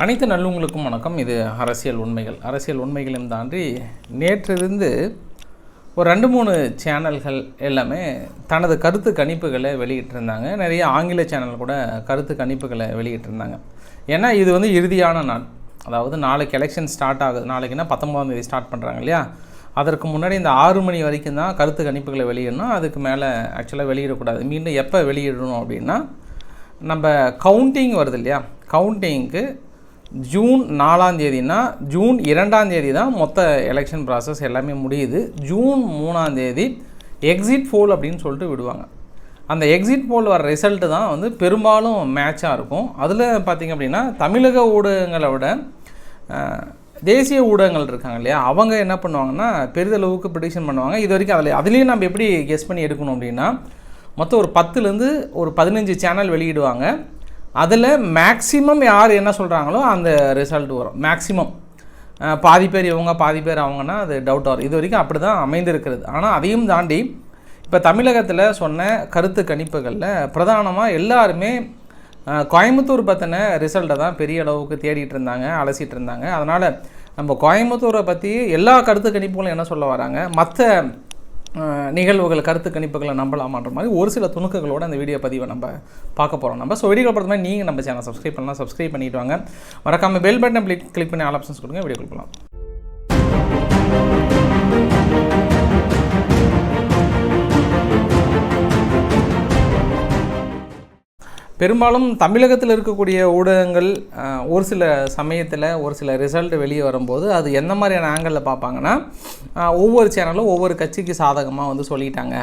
அனைத்து நல்லவங்களுக்கும் வணக்கம். இது அரசியல் உண்மைகளையும் தாண்டி நேற்றிருந்து ஒரு 2-3 சேனல்கள் எல்லாமே தனது கருத்து கணிப்புகளை வெளியிட்டிருந்தாங்க. நிறைய ஆங்கில சேனல் கூட கருத்து கணிப்புகளை வெளியிட்டிருந்தாங்க. ஏன்னா இது வந்து இறுதியான நாள், அதாவது நாளைக்கு எலெக்ஷன் ஸ்டார்ட் ஆகுது. நாளைக்குன்னா 19ஆம் தேதி ஸ்டார்ட் பண்ணுறாங்க இல்லையா? அதற்கு முன்னாடி இந்த 6 மணி வரைக்கும் தான் கருத்து கணிப்புகளை வெளியிடணும். அதுக்கு மேலே ஆக்சுவலாக வெளியிடக்கூடாது. மீண்டும் எப்போ வெளியிடணும் அப்படின்னா, நம்ம கவுண்டிங் வருது இல்லையா? கவுண்டிங்க்கு ஜூன் 4ஆம் தேதினா ஜூன் 2ஆம் தேதி தான் மொத்த எலெக்ஷன் ப்ராசஸ் எல்லாமே முடியுது. ஜூன் 3ஆம் தேதி எக்ஸிட் போல் அப்படின்னு சொல்லிட்டு விடுவாங்க. அந்த எக்ஸிட் போல் வர ரிசல்ட்டு தான் வந்து பெரும்பாலும் மேட்சாக இருக்கும். அதில் பார்த்திங்க அப்படின்னா தமிழக ஊடகங்களை விட தேசிய ஊடகங்கள் இருக்காங்க இல்லையா, அவங்க என்ன பண்ணுவாங்கன்னா பெரிதளவுக்கு ப்ரிடிக்ஷன் பண்ணுவாங்க. இது வரைக்கும் அதுலேயும் நம்ம எப்படி கெஸ் பண்ணி எடுக்கணும் அப்படின்னா, மொத்தம் ஒரு 10லேருந்து ஒரு 15 சேனல் வெளியிடுவாங்க. அதில் மேக்ஸிமம் யார் என்ன சொல்கிறாங்களோ அந்த ரிசல்ட் வரும். மேக்ஸிமம் பாதி பேர் இவங்க பாதி பேர் அவங்கன்னா அது டவுட் வரும். இது வரைக்கும் அப்படி தான் அமைந்திருக்கிறது. ஆனால் அதையும் தாண்டி இப்போ தமிழகத்தில் சொன்ன கருத்து கணிப்புகளில் பிரதானமாக எல்லாருமே கோயம்புத்தூர் பற்றின ரிசல்ட்டை தான் பெரிய அளவுக்கு தேடிட்டு இருந்தாங்க, அலசிட்டு இருந்தாங்க. அதனால் நம்ம கோயம்புத்தூரை பற்றி எல்லா கருத்து கணிப்புகளும் என்ன சொல்ல வராங்க, மற்ற நிகழ்வுகள் கருத்து கணிப்புகளை நம்பலாமான்ற மாதிரி ஒரு சில துணுக்குகளோடு அந்த வீடியோ பதிவை நம்ம பார்க்க போகிறோம். ஸோ வீடியோ பொறுத்த மாதிரி நீங்கள் நம்ம சேனல் சப்ஸ்கிரைப் பண்ணலாம், சப்ஸ்கிரைப் பண்ணிவிட்டு வாங்க. மறக்காமல் பெல் பட்டன் கிளிக் பண்ணி ஆல் ஆப்ஷன்ஸ் கொடுங்க. வீடியோ கொடுக்கலாம். பெரும்பாலும் தமிழகத்தில் இருக்கக்கூடிய ஊடகங்கள் ஒரு சில சமயத்தில் ஒரு சில ரிசல்ட் வெளியே வரும்போது அது எந்த மாதிரியான ஆங்கிளில் பார்ப்பாங்கன்னா, ஒவ்வொரு சேனலும் ஒவ்வொரு கட்சிக்கு சாதகமாக வந்து சொல்லிட்டாங்க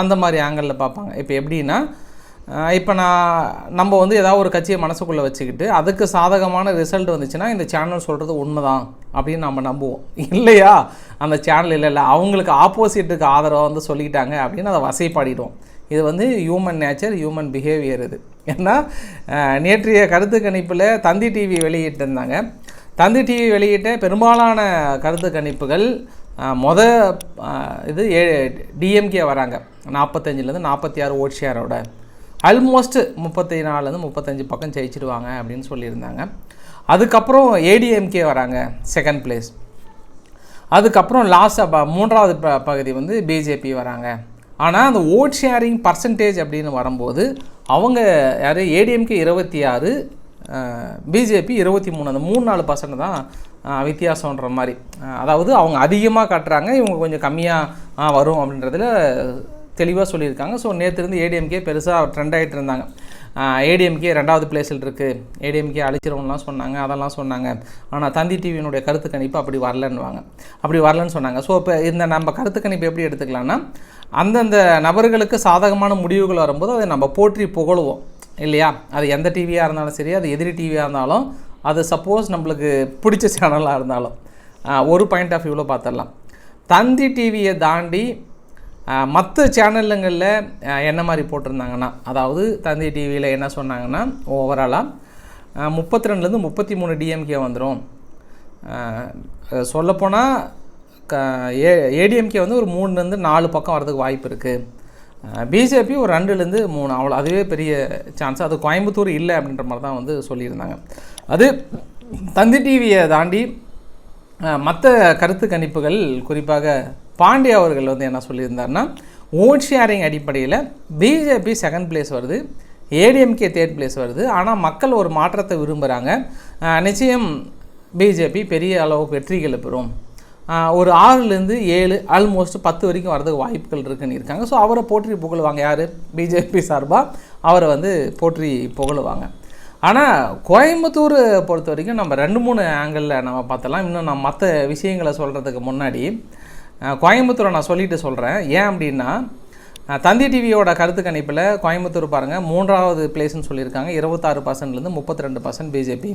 அந்த மாதிரி ஆங்கிளில் பார்ப்பாங்க. இப்போ எப்படின்னா, இப்போ நம்ம வந்து ஏதாவது ஒரு கட்சியை மனசுக்குள்ளே வச்சுக்கிட்டு அதுக்கு சாதகமான ரிசல்ட் வந்துச்சுன்னா இந்த சேனல் சொல்கிறது உண்மைதான் அப்படின்னு நம்ம நம்புவோம் இல்லையா? அந்த சேனல் இல்லை அவங்களுக்கு ஆப்போசிட்டுக்கு ஆதரவாக வந்து சொல்லிட்டாங்க அப்படின்னு அதை வசைப்பாடிடுவோம். இது வந்து ஹியூமன் நேச்சர், ஹியூமன் பிஹேவியர். இது ஏன்னா நேற்றைய கருத்து கணிப்பில் தந்தி டிவி வெளியிட்டிருந்தாங்க. தந்தி டிவி வெளியிட்ட பெரும்பாலான கருத்து கணிப்புகள் இது டிஎம்கே வராங்க 45லேருந்து 46 ஓட் ஷேரோட ஆல்மோஸ்ட் 34லேருந்து 35 பக்கம் ஜெயிச்சிடுவாங்க அப்படின்னு சொல்லியிருந்தாங்க. அதுக்கப்புறம் ஏடிஎம்கே வராங்க செகண்ட் பிளேஸ். அதுக்கப்புறம் லாஸ்ட்டாக 3வது பகுதி வந்து பிஜேபி வராங்க. ஆனால் அந்த ஓட் ஷேரிங் பர்சன்டேஜ் அப்படின்னு வரும்போது அவங்க யார், ஏடிஎம்கே 26, பிஜேபி 23, அந்த 3-4% தான் வித்தியாசன்ற மாதிரி. அதாவது அவங்க அதிகமாக காட்டுறாங்க, இவங்க கொஞ்சம் கம்மியாக வரும் அப்படின்றதுல தெளிவாக சொல்லியிருக்காங்க. ஸோ நேற்றுலேருந்து ஏடிஎம்கே பெருசாக ட்ரெண்ட் ஆகிட்டு இருந்தாங்க. ஏடிஎம்கே 2வது பிளேஸில் இருக்குது, ஏடிஎம்கே அழிச்சிருவோம்லாம் சொன்னாங்க, அதெல்லாம் சொன்னாங்க. ஆனால் தந்தி டிவியினுடைய கருத்து கணிப்பு அப்படி வரலன்னு சொன்னாங்க. ஸோ இப்போ இந்த நம்ம கருத்து கணிப்பு எப்படி எடுத்துக்கலாம்னா, அந்தந்த நபர்களுக்கு சாதகமான முடிவுகள் வரும்போது அதை நம்ம போற்றி புகழுவோம் இல்லையா? அது எந்த டிவியாக இருந்தாலும் சரி, அது எதிரி டிவியாக இருந்தாலும், அது சப்போஸ் நம்மளுக்கு பிடிச்ச சேனலாக இருந்தாலும் ஒரு பாயிண்ட் ஆஃப் வியூவில் பார்த்துடலாம். தந்தி டிவியை தாண்டி மற்ற சேனலுங்களில் என்ன மாதிரி போட்டிருந்தாங்கன்னா, அதாவது தந்தி டிவியில் என்ன சொன்னாங்கன்னா, ஓவராலாக 32லேருந்து 33 டிஎம்கே வந்துடும். சொல்லப்போனால் ஏடிஎம்கே வந்து ஒரு 3லேருந்து 4 பக்கம் வரதுக்கு வாய்ப்பு இருக்குது. பிஜேபி ஒரு 2லேருந்து 3, அவ்வளோ, அதுவே பெரிய சான்ஸ். அது கோயம்புத்தூர் இல்லை அப்படின்ற மாதிரி தான் வந்து சொல்லியிருந்தாங்க. அது தந்தி டிவியை தாண்டி மற்ற கருத்து கணிப்புகள், குறிப்பாக பாண்டியா அவர்கள் வந்து என்ன சொல்லியிருந்தாருன்னா, ஓட் ஷேரிங் அடிப்படையில் பிஜேபி செகண்ட் பிளேஸ் வருது, ஏடிஎம்கே தேர்ட் பிளேஸ் வருது. ஆனால் மக்கள் ஒரு மாற்றத்தை விரும்புகிறாங்க. நிச்சயம் பிஜேபி பெரிய அளவுக்கு வெற்றிகளை பெறும். ஒரு 6லேருந்து 7 ஆல்மோஸ்ட் 10 வரைக்கும் வரதுக்கு வாய்ப்புகள் இருக்குன்னு இருக்காங்க. ஸோ அவரை போற்றி புகழுவாங்க. யார்? பிஜேபி சார்பாக அவரை வந்து போற்றி புகழுவாங்க. ஆனால் கோயம்புத்தூர் பொறுத்த வரைக்கும் நம்ம 2-3 ஆங்கிளில் நம்ம பார்த்தலாம். இன்னும் நான் மற்ற விஷயங்களை சொல்கிறதுக்கு முன்னாடி கோயம்புத்தூரை நான் சொல்லிட்டு சொல்கிறேன். ஏன் அப்படின்னா, தந்தி டிவியோட கருத்து கணிப்பில் கோயம்புத்தூர் பாருங்கள் 3வது பிளேஸ்ன்னு சொல்லியிருக்காங்க. 26%லேருந்து 32% பிஜேபி.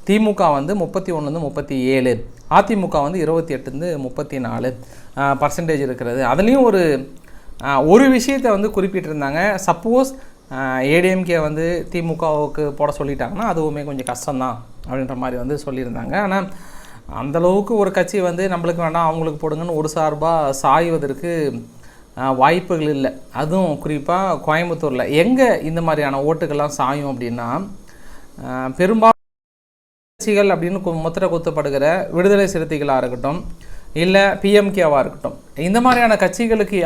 திமுக வந்து 31லேருந்து 37, அதிமுக வந்து 28லேருந்து 34% இருக்கிறது. அதுலேயும் ஒரு விஷயத்தை வந்து குறிப்பிட்டிருந்தாங்க. சப்போஸ் ஏடிஎம்கே வந்து திமுகவுக்கு போட சொல்லிட்டாங்கன்னா அதுவுமே கொஞ்சம் கஷ்டம்தான் அப்படின்ற மாதிரி வந்து சொல்லியிருந்தாங்க. ஆனால் அந்தளவுக்கு ஒரு கட்சி வந்து நம்மளுக்கு வேண்டாம் அவங்களுக்கு போடுங்கன்னு ஒரு சார்பாக சாய்வதற்கு வாய்ப்புகள் இல்லை. அதுவும் குறிப்பாக கோயம்புத்தூரில் எங்கே இந்த மாதிரியான ஓட்டுக்கள்லாம் சாயும் அப்படின்னா, பெரும்பாலும் கட்சிகள் அப்படின்னு முத்திரை குத்தப்படுகிற விடுதலை சிறுத்தைகளாக இருக்கட்டும், இல்லை பிஎம்கேவாக இருக்கட்டும், இந்த மாதிரியான கட்சிகளுக்கு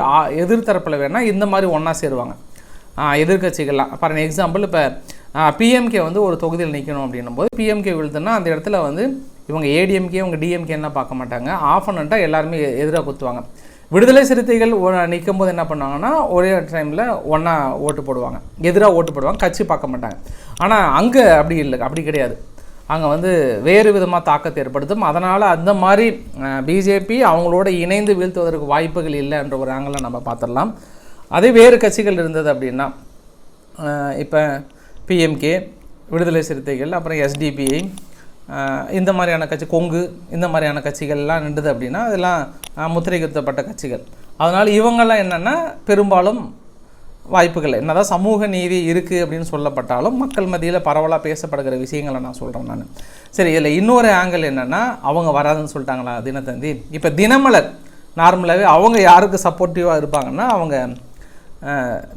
எதிர்த்தரப்பில் வேணால் இந்த மாதிரி ஒன்றா சேருவாங்க எதிர்கட்சிகள்லாம். ஃபார் எக்ஸாம்பிள் இப்போ பிஎம்கே வந்து ஒரு தொகுதியில் நிற்கணும் அப்படின்னும் போது பிஎம்கே விழுதுன்னா அந்த இடத்துல வந்து இவங்க ஏடிஎம்கே இவங்க டிஎம்கேன்னா பார்க்க மாட்டாங்க, ஆஃபனண்ட்டாக எல்லாருமே எதிராக குத்துவாங்க. விடுதலை சிறுத்தைகள் நிற்கும் போது என்ன பண்ணுவாங்கன்னா ஒரே டைமில் ஒன்றா ஓட்டு போடுவாங்க, எதிராக ஓட்டு போடுவாங்க, கட்சி பார்க்க மாட்டாங்க. ஆனால் அங்கே அப்படி இல்லை, அப்படி கிடையாது. அங்கே வந்து வேறு விதமாக தாக்கத்தை ஏற்படுத்தும். அதனால் அந்த மாதிரி பிஜேபி அவங்களோட இணைந்து வீழ்த்துவதற்கு வாய்ப்புகள் இல்லைன்ற ஒரு ஆங்கிளில் நம்ம பார்த்துடலாம். அதே வேறு கட்சிகள் இருந்தது அப்படின்னா இப்போ பிஎம்கே, விடுதலை சிறுத்தைகள், அப்புறம் எஸ்டிபிஐ, இந்த மாதிரியான கட்சி, கொங்கு, இந்த மாதிரியான கட்சிகள்லாம் நின்றுது அப்படின்னா அதெல்லாம் முத்திரை குத்தப்பட்ட கட்சிகள். அதனால் இவங்கெல்லாம் என்னென்னா பெரும்பாலும் வாய்ப்புகள் என்னதான் சமூக நீதி இருக்குது அப்படின்னு சொல்லப்பட்டாலும் மக்கள் மத்தியில் பரவலாக பேசப்படுகிற விஷயங்களை நான் சொல்கிறேன் நான். சரி, இதில் இன்னொரு ஆங்கிள் என்னென்னா அவங்க வராதுன்னு சொல்லிட்டாங்களா தினத்தந்தி. இப்போ தினமலர் நார்மலாகவே அவங்க யாருக்கு சப்போர்ட்டிவாக இருப்பாங்கன்னா அவங்க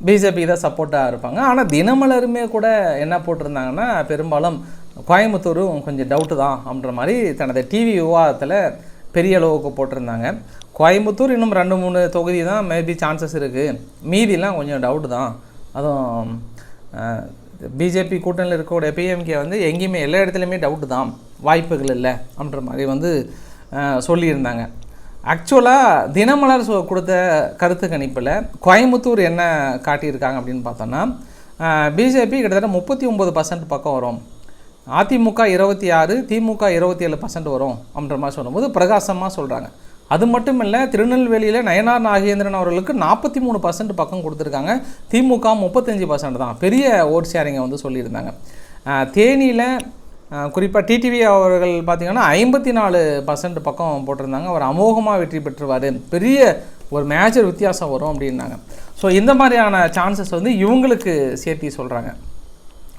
பிஜேபி தான் சப்போர்ட்டாக இருப்பாங்க. ஆனால் தினமலருமே கூட என்ன போட்டிருந்தாங்கன்னா பெரும்பாலும் கோயம்புத்தூரும் கொஞ்சம் டவுட்டு தான் அப்படின்ற மாதிரி தனது டிவி விவாதத்தில் பெரிய அளவுக்கு போட்டிருந்தாங்க. கோயம்புத்தூர் இன்னும் 2-3 தொகுதி தான் மேபி சான்சஸ் இருக்குது, மீதிலாம் கொஞ்சம் டவுட்டு தான். அதுவும் பிஜேபி கூட்டணியில் இருக்கக்கூடிய பிஎம்கே வந்து எங்கேயுமே எல்லா இடத்துலையுமே டவுட்டு தான், வாய்ப்புகள் இல்லை அப்படின்ற மாதிரி வந்து சொல்லியிருந்தாங்க. ஆக்சுவலாக தினமலர் கொடுத்த கருத்து கணிப்பில் கோயம்புத்தூர் என்ன காட்டியிருக்காங்க அப்படின்னு பார்த்தோன்னா பிஜேபி கிட்டத்தட்ட 39% பக்கம் வரும், அதிமுக 26, திமுக 27% வரும் அப்படின்ற மாதிரி சொல்லும்போது பிரகாசமாக சொல்கிறாங்க. அது மட்டும் இல்லை, திருநெல்வேலியில் நயனார் நாகேந்திரன் அவர்களுக்கு 43% பக்கம் கொடுத்துருக்காங்க, திமுக 35% தான், பெரிய ஓட் ஷேரிங்கை வந்து சொல்லியிருந்தாங்க. தேனியில் குறிப்பாக டிடிவி அவர்கள் பார்த்திங்கன்னா 54% பக்கம் போட்டிருந்தாங்க, அவர் அமோகமாக வெற்றி பெற்றுவார், பெரிய ஒரு மேஜர் வித்தியாசம் வரும் அப்படின்னாங்க. ஸோ இந்த மாதிரியான சான்சஸ் வந்து இவங்களுக்கு சேர்த்தி சொல்கிறாங்க.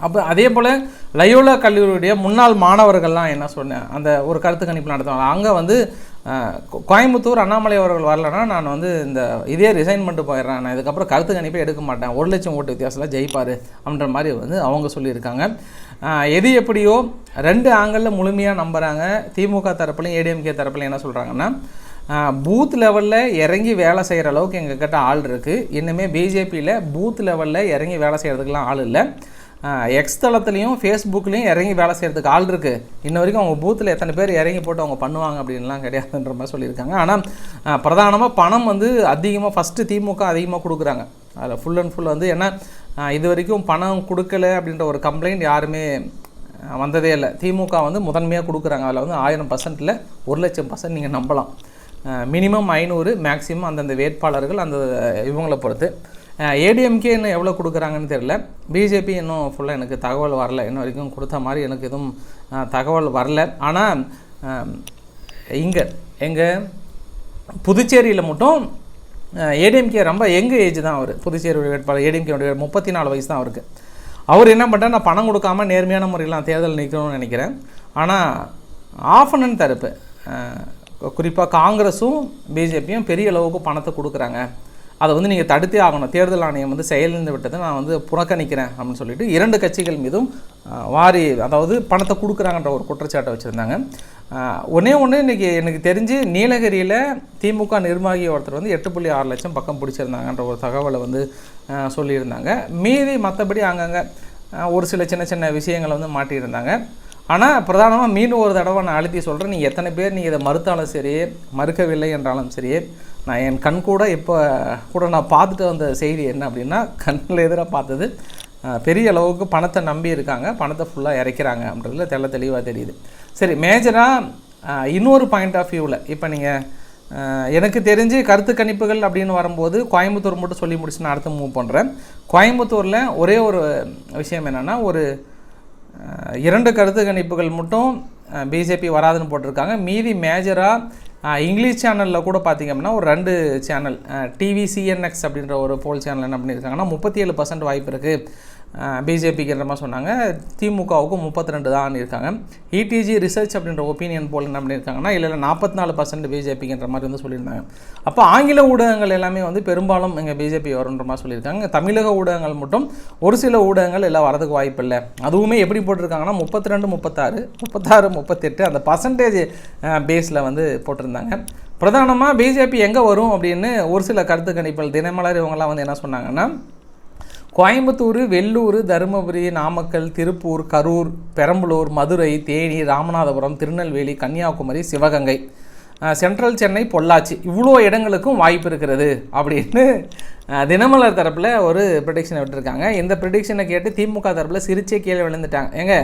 அப்போ அதே போல் லயோலா கல்லூரியுடைய முன்னாள் மாணவர்கள்லாம் என்ன சொன்னேன், அந்த ஒரு கருத்து கணிப்பு நடத்துவாங்க. அங்கே வந்து கோயம்புத்தூர் அண்ணாமலை அவர்கள் வரலன்னா நான் வந்து இதே ரிசைன் பண்ணிட்டு போயிடுறேன், நான் இதுக்கப்புறம் கருத்து கணிப்பே எடுக்க மாட்டேன், 1 லட்சம் ஓட்டு வித்தியாசத்தில் ஜெயிப்பார் அப்படின்ற மாதிரி வந்து அவங்க சொல்லியிருக்காங்க. எது எப்படியோ 2 ஆங்கிளில் முழுமையாக நம்புகிறாங்க. திமுக தரப்புலையும் ஏடிஎம்கே தரப்புலையும் என்ன சொல்கிறாங்கன்னா பூத் லெவலில் இறங்கி வேலை செய்கிற அளவுக்கு எங்கள் கிட்ட ஆள் இருக்குது, இன்னுமே பிஜேபியில் பூத் லெவலில் இறங்கி வேலை செய்கிறதுக்கெலாம் ஆள் இல்லை, எக்ஸ் தளத்துலேயும் ஃபேஸ்புக்லேயும் இறங்கி வேலை செய்கிறதுக்கு ஆள் இருக்குது, இன்ன வரைக்கும் அவங்க பூத்தில் எத்தனை பேர் இறங்கி போட்டு அவங்க பண்ணுவாங்க அப்படின்லாம் கிடையாதுன்ற மாதிரி சொல்லியிருக்காங்க. ஆனால் பிரதானமாக பணம் வந்து அதிகமாக ஃபஸ்ட்டு திமுக அதிகமாக கொடுக்குறாங்க, அதில் ஃபுல் அண்ட் ஃபுல் வந்து ஏன்னா இது வரைக்கும் பணம் கொடுக்கல அப்படின்ற ஒரு கம்ப்ளைண்ட் யாருமே வந்ததே இல்லை. திமுக வந்து முதன்மையாக கொடுக்குறாங்க, அதில் வந்து 1000%, 1,00,000% நீங்கள் நம்பலாம். மினிமம் 500, மேக்ஸிமம் அந்தந்த வேட்பாளர்கள் அந்த இவங்களை பொறுத்து. ஏடிஎம்கே இன்னும் எவ்வளோ கொடுக்குறாங்கன்னு தெரியல, பிஜேபி இன்னும் ஃபுல்லாக எனக்கு தகவல் வரல, இன்ன வரைக்கும் கொடுத்த மாதிரி எனக்கு எதுவும் தகவல் வரல. ஆனால் இங்கே எங்கள் புதுச்சேரியில் மட்டும் ஏடிஎம்கே ரொம்ப ஏஜ் தான் அவர், புதுச்சேரியோட வேட்பாளர் ஏடிஎம்கேடைய 34 வயசு தான் அவருக்கு. அவர் என்ன பண்ணுறாரு, நான் பணம் கொடுக்காமல் நேர்மையான முறையில் நான் தேர்தல் நிற்கணும்னு நினைக்கிறேன். ஆனால் ஆஃபனன் தரப்பு குறிப்பாக காங்கிரஸும் பிஜேபியும் பெரிய அளவுக்கு பணத்தை கொடுக்குறாங்க, அதை வந்து நீங்கள் தடுத்தே ஆகணும், தேர்தல் ஆணையம் வந்து செயலிழந்து விட்டதை நான் வந்து புறக்கணிக்கிறேன் அப்படின்னு சொல்லிட்டு 2 கட்சிகள் மீதும் அதாவது பணத்தை கொடுக்குறாங்கன்ற ஒரு குற்றச்சாட்டை வச்சுருந்தாங்க. ஒன்றே இன்றைக்கி எனக்கு தெரிஞ்சு நீலகிரியில் திமுக நிர்வாகி ஒருத்தர் வந்து 8.6 லட்சம் பக்கம் பிடிச்சிருந்தாங்கன்ற ஒரு தகவலை வந்து சொல்லியிருந்தாங்க. மீதி மற்றபடி அங்கங்கே ஒரு சில சின்ன சின்ன விஷயங்களை வந்து மாட்டியிருந்தாங்க. ஆனால் பிரதானமாக மீண்டும் ஒரு தடவை நான் அழுத்தி சொல்கிறேன், நீங்கள் எத்தனை பேர் நீங்கள் இதை மறுத்தாலும் சரி, மறுக்கவில்லை என்றாலும் சரி, நான் என் கண் கூட இப்போ கூட நான் பார்த்துட்டு வந்த செய்தி என்ன அப்படின்னா, கண்ணில் எதிராக பார்த்தது பெரிய அளவுக்கு பணத்தை நம்பி இருக்காங்க, பணத்தை ஃபுல்லாக இறைக்கிறாங்க அப்படின்றதுல தெளிவாக தெரியுது. சரி, மேஜராக இன்னொரு பாயிண்ட் ஆஃப் வியூவில் இப்போ நீங்கள் எனக்கு தெரிஞ்சு கருத்து கணிப்புகள் அப்படின்னு வரும்போது கோயம்புத்தூர் மட்டும் சொல்லி முடிச்சு நான் அடுத்து மூவ் பண்ணுறேன். கோயம்புத்தூரில் ஒரே ஒரு விஷயம் என்னென்னா, ஒரு 2 கருத்து கணிப்புகள் மட்டும் பிஜேபி வராதுன்னு போட்டிருக்காங்க. மீதி மேஜராக இங்கிலீஷ் சேனலில் கூட பார்த்திங்க அப்படின்னா ஒரு 2 சேனல் டிவி சிஎன்எக்ஸ் அப்படின்ற ஒரு போல் சேனல் என்ன பண்ணியிருக்காங்கன்னா 37% வாய்ப்பு இருக்குது, பிஜேபிக்குன்ற மாதிரி சொன்னாங்க. திமுகவுக்கு 32 தான் இருக்காங்க. இடிஜி ரிசர்ச் அப்படின்ற ஒப்பீனியன் போல் என்ன பண்ணியிருக்காங்கன்னா இல்லை 44% பிஜேபிக்குன்ற மாதிரி வந்து சொல்லியிருந்தாங்க. அப்போ ஆங்கில ஊடகங்கள் எல்லாமே வந்து பெரும்பாலும் இங்கே பிஜேபி வருன்ற மாதிரி சொல்லியிருக்காங்க. தமிழக ஊடகங்கள் மட்டும் ஒரு சில ஊடகங்கள் எல்லாம் வரதுக்கு வாய்ப்பு இல்லை. அதுவுமே எப்படி போட்டிருக்காங்கன்னா 32, 36, 36, 38 அந்த பர்சன்டேஜ் பேஸில் வந்து போட்டிருந்தாங்க. பிரதானமாக பிஜேபி எங்கே வரும் அப்படின்னு ஒரு சில கருத்து கணிப்புகள் தினமலர் இவங்கெல்லாம் வந்து என்ன சொன்னாங்கன்னா கோயம்புத்தூர், வெள்ளூர், தருமபுரி, நாமக்கல், திருப்பூர், கரூர், பெரம்பலூர், மதுரை, தேனி, ராமநாதபுரம், திருநெல்வேலி, கன்னியாகுமரி, சிவகங்கை, சென்ட்ரல் சென்னை, பொள்ளாச்சி இவ்வளோ இடங்களுக்கும் வாய்ப்பு இருக்கிறது அப்படின்னு தினமலர் தரப்பில் ஒரு ப்ரெடிக்ஷனை விட்டுருக்காங்க. இந்த ப்ரெடிக்ஷனை கேட்டு திமுக தரப்பில் சிரிச்சே கீழே விழுந்துட்டாங்க. ஏங்க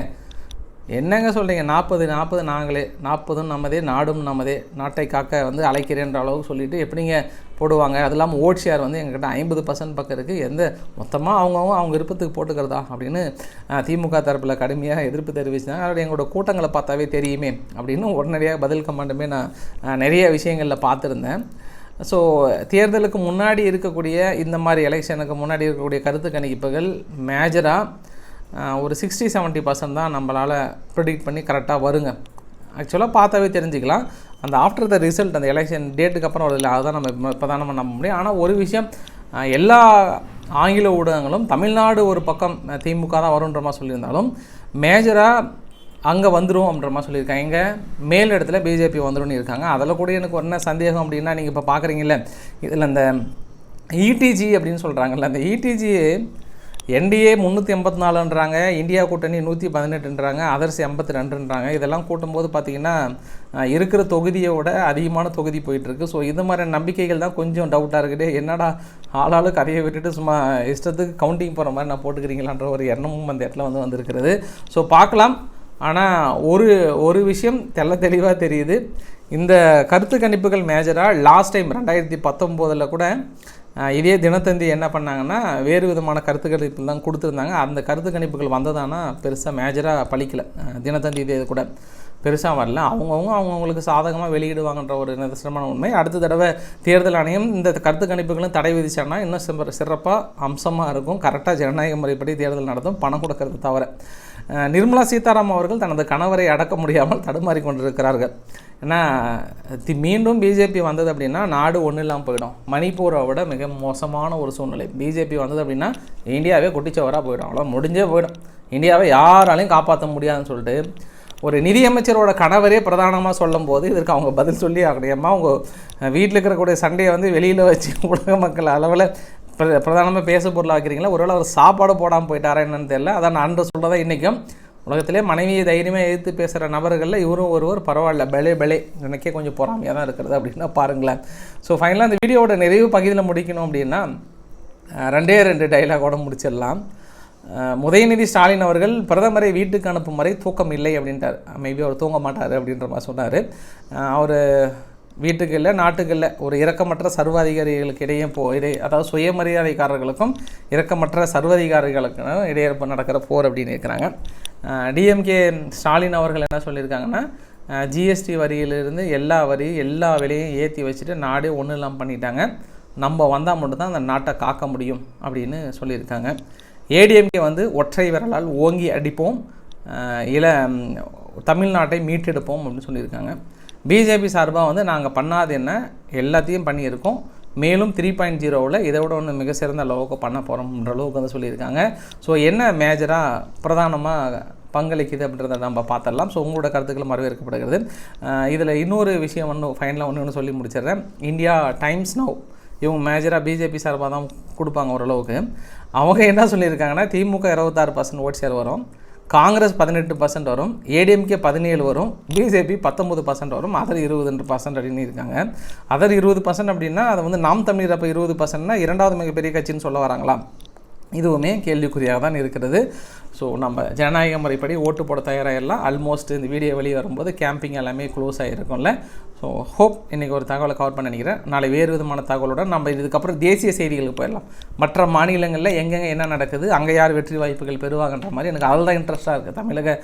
என்னங்க சொல்கிறீங்க, 40 நாங்களே, 40 நம்மதே, நாடும் நம்மதே, நாட்டை காக்க வந்து அழைக்கிறேன்ற அளவுக்கு சொல்லிவிட்டு எப்படிங்க போடுவாங்க? அது இல்லாமல் ஓட் ஷேர் வந்து எங்ககிட்ட 50% பக்கம் இருக்குது, எந்த மொத்தமாக அவங்க விருப்பத்துக்கு போட்டுக்கிறதா அப்படின்னு திமுக தரப்பில் கடுமையாக எதிர்ப்பு தெரிவிச்சாங்க. அதோட எங்களோட கூட்டங்களை பார்த்தாவே தெரியுமே அப்படின்னு உடனடியாக பதில் கமெண்ட்டுமே நான் நிறைய விஷயங்களில் பார்த்துருந்தேன். ஸோ தேர்தலுக்கு முன்னாடி இருக்கக்கூடிய இந்த மாதிரி எலெக்ஷனுக்கு முன்னாடி இருக்கக்கூடிய கருத்து கணிப்புகள் மேஜராக ஒரு 60-70% தான் நம்மளால் ப்ரிடிக்ட் பண்ணி கரெக்டாக வருங்க. ஆக்சுவலாக பார்த்தாவே தெரிஞ்சுக்கலாம். அந்த ஆஃப்டர் த ரிசல்ட் அந்த எலெக்ஷன் டேட்டுக்கு அப்புறம் வருது இல்லை, அதுதான் நம்ம இப்போ தான் நம்ம நம்ப முடியும். ஆனால் ஒரு விஷயம், எல்லா ஆங்கில ஊடகங்களும் தமிழ்நாடு ஒரு பக்கம் திமுக தான் வருன்ற மாதிரி சொல்லியிருந்தாலும் மேஜராக அங்கே வந்துடும் அப்படின்ற மாதிரி சொல்லியிருக்காங்க. எங்கே மேல் இடத்துல பிஜேபி வந்துடும்னு இருக்காங்க. அதில் கூட எனக்கு என்ன சந்தேகம் அப்படின்னா, நீங்கள் இப்போ பார்க்குறீங்களே இதில் இந்த இடிஜி அப்படின்னு சொல்கிறாங்கல்ல, அந்த இடிஜி என்டிஏ 384ன்றாங்க, இந்தியா கூட்டணி 118ன்றாங்க, அதர்ஸ் 82ன்றாங்க. இதெல்லாம் கூட்டும்போது பார்த்திங்கன்னா இருக்கிற தொகுதியோட அதிகமான தொகுதி போயிட்டுருக்கு. ஸோ இது மாதிரி நம்பிக்கைகள் தான் கொஞ்சம் டவுட்டாக இருக்குது. என்னடா ஆளாளு கதையை விட்டுட்டு சும்மா இஷ்டத்துக்கு கவுண்டிங் போகிற மாதிரி நான் போட்டுக்கிறீங்களான்ற ஒரு எண்ணமும் அந்த இடத்துல வந்து வந்திருக்கிறது. ஸோ பார்க்கலாம். ஆனால் ஒரு விஷயம் தெளிவாக தெரியுது. இந்த கருத்து கணிப்புகள் மேஜராக லாஸ்ட் டைம் 2019 கூட இதே தினத்தந்தி என்ன பண்ணாங்கன்னா வேறு விதமான கருத்து கணிப்புகள் தான் கொடுத்துருந்தாங்க. அந்த கருத்து கணிப்புகள் வந்ததானா பெருசாக மேஜராக பழிக்கலை. தினத்தந்தி இதே கூட பெருசாக வரல. அவங்கவுங்களுக்கு சாதகமாக வெளியிடுவாங்கன்ற ஒரு நிதர்சனமான உண்மை. அடுத்த தடவை தேர்தல் ஆணையம் இந்த கருத்து கணிப்புகளும் தடை விதிச்சாங்கன்னா இன்னும் சிறப்பாக அம்சமாக இருக்கும். கரெக்டாக ஜனநாயக முறைப்படி தேர்தல் நடத்தும், பணம் கொடுக்கறது தவிர. நிர்மலா சீதாராமன் அவர்கள் தனது கணவரை அடக்க முடியாமல் தடுமாறி கொண்டிருக்கிறார்கள். ஏன்னா மீண்டும் பிஜேபி வந்தது அப்படின்னா நாடு ஒன்றும் இல்லாமல் போயிடும். மணிப்பூரை விட மிக மோசமான ஒரு சூழ்நிலை. பிஜேபி வந்தது அப்படின்னா இந்தியாவே கொட்டிச்சவராக போயிடும். அவ்வளோ முடிஞ்சே போயிடும். இந்தியாவை யாராலையும் காப்பாற்ற முடியாதுன்னு சொல்லிட்டு ஒரு நிதியமைச்சரோட கணவரே பிரதானமாக சொல்லும் போது இதற்கு அவங்க பதில் சொல்லி ஆகணுமா? அவங்க வீட்டில் இருக்கக்கூடிய சண்டையை வந்து வெளியில் வச்சு உலக மக்கள் அளவில் பிரதானமாக பேச பொருளாக வைக்கிறீங்களா? ஒருவேளை அவர் சாப்பாடு போடாமல் போயிட்டாரா என்னன்னு தெரியல. அதான் நான் அன்று சொல்கிறதா இன்றைக்கும் உலகத்திலே மனைவியை தைரியமாக எதிர்த்து பேசுகிற நபர்களில் இவரும் ஒருவர் பரவாயில்ல, பெலே எனக்கே கொஞ்சம் பொறாமையாக தான் இருக்கிறது அப்படின்னா பாருங்களேன். ஸோ ஃபைனலாக அந்த வீடியோவோட நிறைவு பகுதியில் முடிக்கணும் அப்படின்னா 2 டைலாகோட முடிச்சிடலாம். உதயநிதி ஸ்டாலின் அவர்கள் பிரதமரை வீட்டுக்கு அனுப்பும் வரை தூக்கம் இல்லை அப்படின்ட்டார். மேபி அவர் தூங்க மாட்டார் அப்படின்ற மாதிரி சொன்னார். அவர் வீட்டுக்கு இல்லை, நாட்டுக்கு இல்லை, ஒரு இரக்கமற்ற சர்வாதிகாரிகளுக்கு இடையே அதாவது சுயமரியாதைக்காரர்களுக்கும் இரக்கமற்ற சர்வாதிகாரிகளுக்கும் இடையே நடக்கிற போர் அப்படின்னு இருக்கிறாங்க. டிஎம்கே ஸ்டாலின் அவர்கள் என்ன சொல்லியிருக்காங்கன்னா, ஜிஎஸ்டி வரியிலிருந்து எல்லா விலையும் ஏற்றி வச்சுட்டு நாடே ஒன்றும் இல்லாமல் பண்ணிட்டாங்க. நம்ம வந்தால் மட்டும்தான் அந்த நாட்டை காக்க முடியும் அப்படின்னு சொல்லியிருக்காங்க. ஏடிஎம்கே வந்து ஒற்றை விரலால் ஓங்கி அடிப்போம், தமிழ்நாட்டை மீட்டெடுப்போம் அப்படின்னு சொல்லியிருக்காங்க. பிஜேபி சார்பாக வந்து நாங்கள் பண்ணாது என்ன எல்லாத்தையும் பண்ணியிருக்கோம், மேலும் 3.0வில் இதை விட ஒன்று மிக சிறந்த அளவுக்கு பண்ண போகிறோம்ன்ற அளவுக்கு வந்து சொல்லியிருக்காங்க. ஸோ என்ன மேஜராக பிரதானமாக பங்களிக்குது அப்படின்றத நம்ம பார்த்துடலாம். ஸோ உங்களோட கருத்துக்கள் வரவேற்கப்படுகிறது. இதில் இன்னொரு விஷயம் ஃபைனலாக ஒன்று சொல்லி முடிச்சிடுறேன். இந்தியா டைம்ஸ் நவ் இவங்க மேஜராக பிஜேபி சார்பாக தான் கொடுப்பாங்க ஓரளவுக்கு. அவங்க என்ன சொல்லியிருக்காங்கன்னா, திமுக 26% ஓட் ஷேர் வரும், காங்கிரஸ் 18% வரும், ஏடிஎம்கே 17 வரும், பிஜேபி 19% வரும், அதர் 20% அப்படின்னு இருக்காங்க. அதர் 20% அப்படின்னா அது வந்து நாம் தமிழர் அப்போ 20%னா இரண்டாவது மிகப்பெரிய கட்சின்னு சொல்ல வராங்களா? இதுவுமே கேள்விக்குறியாக தான் இருக்கிறது. ஸோ நம்ம ஜனநாயக முறைப்படி ஓட்டு போட தயாராகிடலாம். ஆல்மோஸ்ட் இந்த வீடியோ வெளியே வரும்போது கேம்பிங் எல்லாமே க்ளோஸ் ஆகிருக்கும்ல. ஸோ ஹோப் இன்றைக்கி ஒரு தகவலை கவர் பண்ண நினைக்கிறேன். நாளை வேறு விதமான தகவலோட நம்ம இதுக்கப்புறம் தேசிய செய்திகளுக்கு போயிடலாம். மற்ற மாநிலங்களில் எங்கெங்கே என்ன நடக்குது, அங்கே யார் வெற்றி வாய்ப்புகள் பெறுவாங்கன்ற மாதிரி எனக்கு அதில் தான் இன்ட்ரெஸ்ட்டாக இருக்குது. தமிழக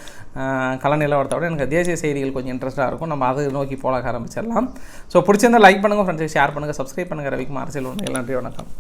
கல நிலவரத்தை விட எனக்கு தேசிய செய்திகள் கொஞ்சம் இன்ட்ரெஸ்ட்டாக இருக்கும். நம்ம அதை நோக்கி போக ஆரம்பிச்சிடலாம். ஸோ பிடிச்சிருந்தால் லைக் பண்ணுங்கள், ஃப்ரெண்ட்ஸுக்கு ஷேர் பண்ணுங்கள், சப்ஸ்கிரைப் பண்ணுங்கள். ரவிக்குமார் அரசியல் உண்மைகள். நன்றி, வணக்கம்.